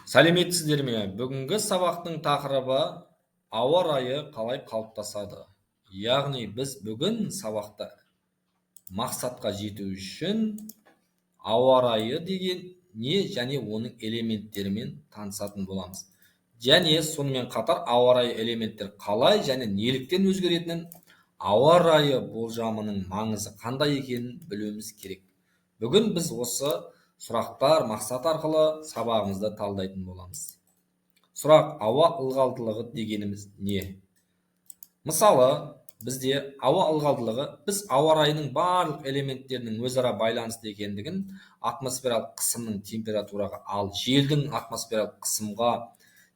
Сәлеметсіздер ме? Бүгінгі сабақтың тақырыбы ауа райы қалай қалыптасады. Яғни біз бүгін сабақта мақсатқа жету үшін ауа райы деген не және оның элементтерімен танысатын боламыз. Және сонымен қатар ауа райы элементтер қалай және неліктен өзгеретінін, ауа райы болжамының маңызы қандай екенін білуіміз керек. Бүгін біз осы сұрақтар мақсат арқылы сабағымызды талдайтын боламыз. Сұрақ: ауа ылғалдылығы дегеніміз не? Мысалы, бізде ауа ылғалдылығы біз ауа райының барлық элементтерінің өзара байланысты екендігін, атмосфералық қысымның температураға, ал желдің атмосфералық қысымға,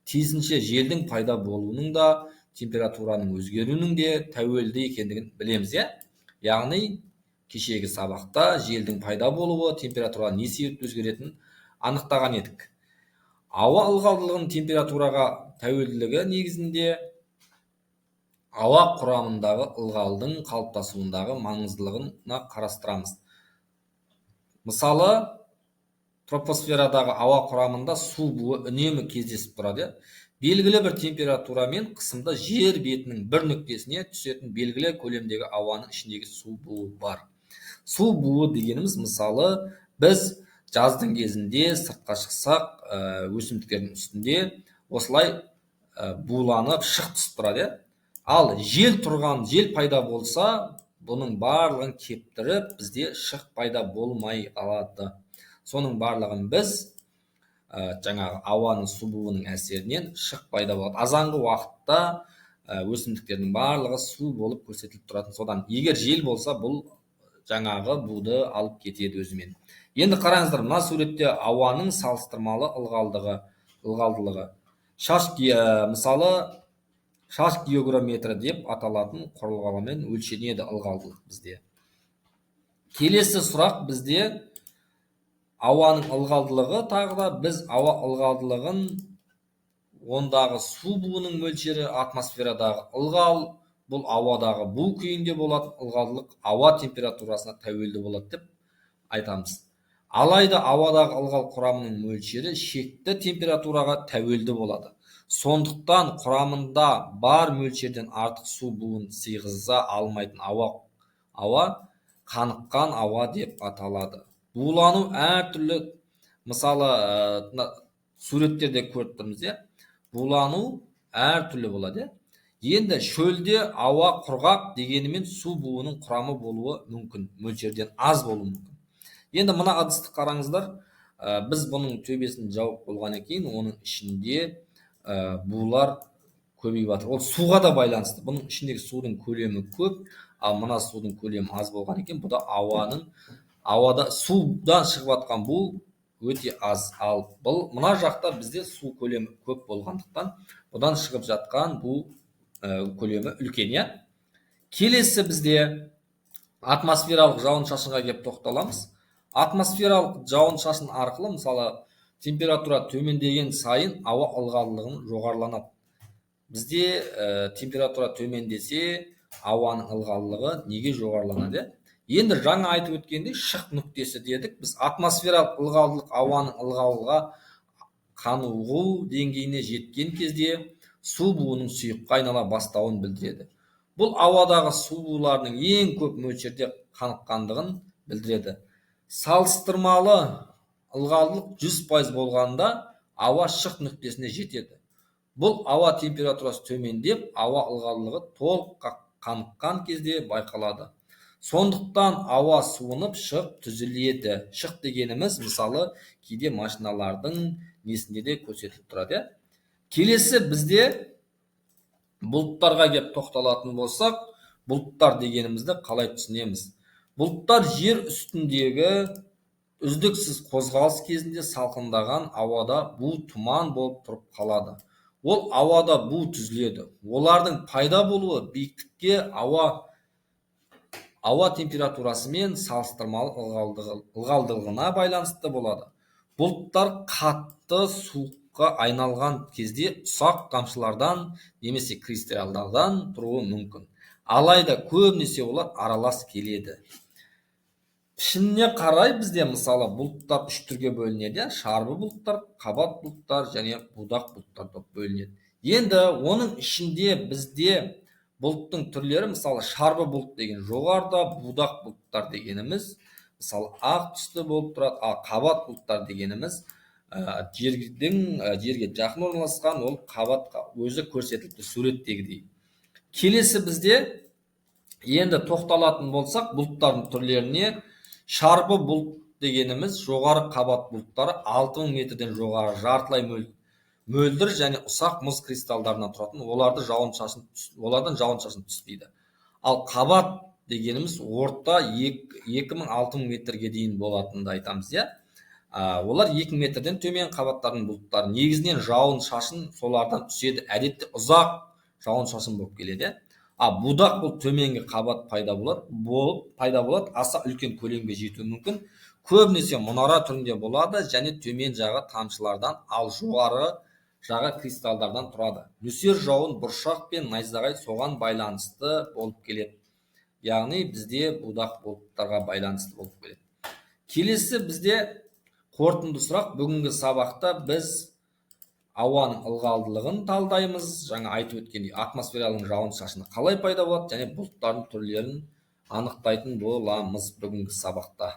тиісінше желдің пайда болуының да температураның өзгеруінің де тәуелді екендігін білеміз, яғни кешегі сабақта желдің пайда болуы температура не себепті өзгеретінін анықтаған едік. Ауа ылғалдылығының температураға тәуелділігі негізінде ауа құрамындағы ылғалдың қалыптасуындағы маңыздылығына қарастырамыз. Мысалы, тропосферадағы ауа құрамында су буы үнемі кездесіп тұрады. Белгілі бір температурамен қысымда жер бетінің бір нүктесіне түсетін белгілі көлемдегі ауаның ішіндегі су буы бар. Су буы дегеніміз, мысалы, біз жаздың кезінде сыртқа шықсақ, өсімдіктердің үстінде осылай буланып шық түсіп тұрады. Ал жел пайда болса, бұның барлығын кептіріп, бізде шық пайда болмай қалады. Соның барлығын біз жаңағы ауаның су буының әсерінен шық пайда болады. Азанғы уақытта өсімдіктердің барлығы су болып көрсетіліп тұратын. Содан егер жел болса, бұл жаңағы буды алып кетеді өзімен. Енді қараңыздар, мына суретте ауаның салыстырмалы ылғалдылығы. Мысалы, шаш геогрометрі деп аталатын құрылғымен өлшенеді ылғалдылық бізде. Келесі сұрақ бізде ауаның ылғалдылығы. Тағы да біз ауа ылғалдылығын ондағы су буының мөлшері, атмосферадағы ылғал, бұл ауадағы бу күйінде болатын ылғалдылық ауа температурасына тәуелді болады деп айтамыз. Алайда ауадағы ылғал құрамының мөлшері шекті температураға тәуелді болады. Сондықтан құрамында бар мөлшерден артық су буын сыйғыза алмайтын ауа қаныққан ауа деп аталады. Булану әртүрлі, мысалы, суреттерде көріп тұрмыз, булану әртүрлі болады. Енді шөлде ауа құрғақ дегенімен су буының құрамы болуы мүмкін, мөлшерден аз болуы мүмкін. Енді мына ыдысты қараңыздар, біз бұның төбесін жауып болғаннан кейін, оның ішінде булар көбейіп жатыр. Ол суға да байланысты. Бұның ішіндегі судың көлемі көп, ал мына судың көлемі аз болған екен. Бұл да ауада судан шығып жатқан бу өте аз. Ал мына жақта бізде су көлемі көп болғандықтан, бұдан шығып жатқан бу көлемі үлкен. Келесі бізде атмосфералық жауын-шашынға келіп тоқталамыз. Атмосфералық жауын-шашын арқылы, мысалы, температура төмендеген сайын ауа ылғалдылығы жоғарыланады. Бізде температура төмендесе, ауаның ылғалдылығы неге жоғарыланады? Енді жаңа айтып өткендей, шық нүктесі дедік. Біз атмосфералық ылғалдылық ауаның ылғалға қанығу деңгейіне жеткен кезде су буының сұйыққа айнала бастауын білдіреді. Бұл ауадағы су буларының ең көп мөлшерде қаныққандығын білдіреді. Салыстырмалы ылғалдылық 100% болғанда ауа шық нүктесіне жетеді. Бұл ауа температурасы төмендеп, ауа ылғалдылығы толық қаныққан кезде байқалады. Сондықтан ауа суынып шық түзіледі. Шық дегеніміз, мысалы, кейде машиналардың несінде де көрсетіліп тұрады. Келесі бізде бұлттарға келіп тоқталатын болсақ, бұлттар дегенімізді қалай түсінеміз? Бұлттар жер үстіндегі үздіксіз қозғалыс кезінде салқындаған ауада бу тұман болып тұрып қалады. Ол ауада бу түзіледі. Олардың пайда болуы биіктікке, ауа температурасымен салыстырмалы ылғалдылығына байланысты болады. Бұлттар қатты суыққа айналған кезде ұсақ тамшылардан немесе кристалдардан тұруы мүмкін. Алайда көбінесе олар аралас келеді. пішініне қарай бізде мысалы бұлттар үш түрге бөлінеді, шарбы бұлттар, қабат бұлттар және будақ бұлттар деп бөлінеді. Енді оның ішінде бізде бұлттың түрлері, мысалы шарбы бұлт деген жоғарыда, будақ бұлттар дегеніміз мысалы ақ түсті болып тұрады, ал қабат бұлттар дегеніміз жерге жақын орналасқан, ол қабатқа өзі көрсетіліпті суреттегідей. Келесі бізде енді тоқталатын болсақ бұлттардың түрлеріне, шарбы бұлт дегеніміз жоғары қабат бұлттары 6000 метрден жоғары жартылай мөлдір және ұсақ мұз кристалдарынан тұратын, олардан жауын-шашын түспейді. Ал қабат дегеніміз орта 2000-6000 метрге дейін болатынды айтамыз, иә. Олар 2 метрден төмен қабаттардың бұлттары. Негізінен жауын-шашын солардан түседі. Әдетте ұзақ жауын-шашын болып келеді. Будақ бұл төменгі қабат пайда болады, аса үлкен көлемге жетуі мүмкін. Көбінесе мұнара түрінде болады және төмен жағы тамшылардан, ал жоғары жағы кристалдардан тұрады. Нөсер жауын бұршақ пен найзағай соған байланысты болып келеді. Яғни бізде будақ бұлттарға байланысты болып келеді. Келесі бізде қорытынды сұрақ. Бүгінгі сабақта біз ауаның ылғалдылығын талдаймыз. Жаңа айтып өткендей, атмосфералық жауын-шашын қалай пайда болады және бұлттардың түрлерін анықтайтын боламыз бүгінгі сабақта.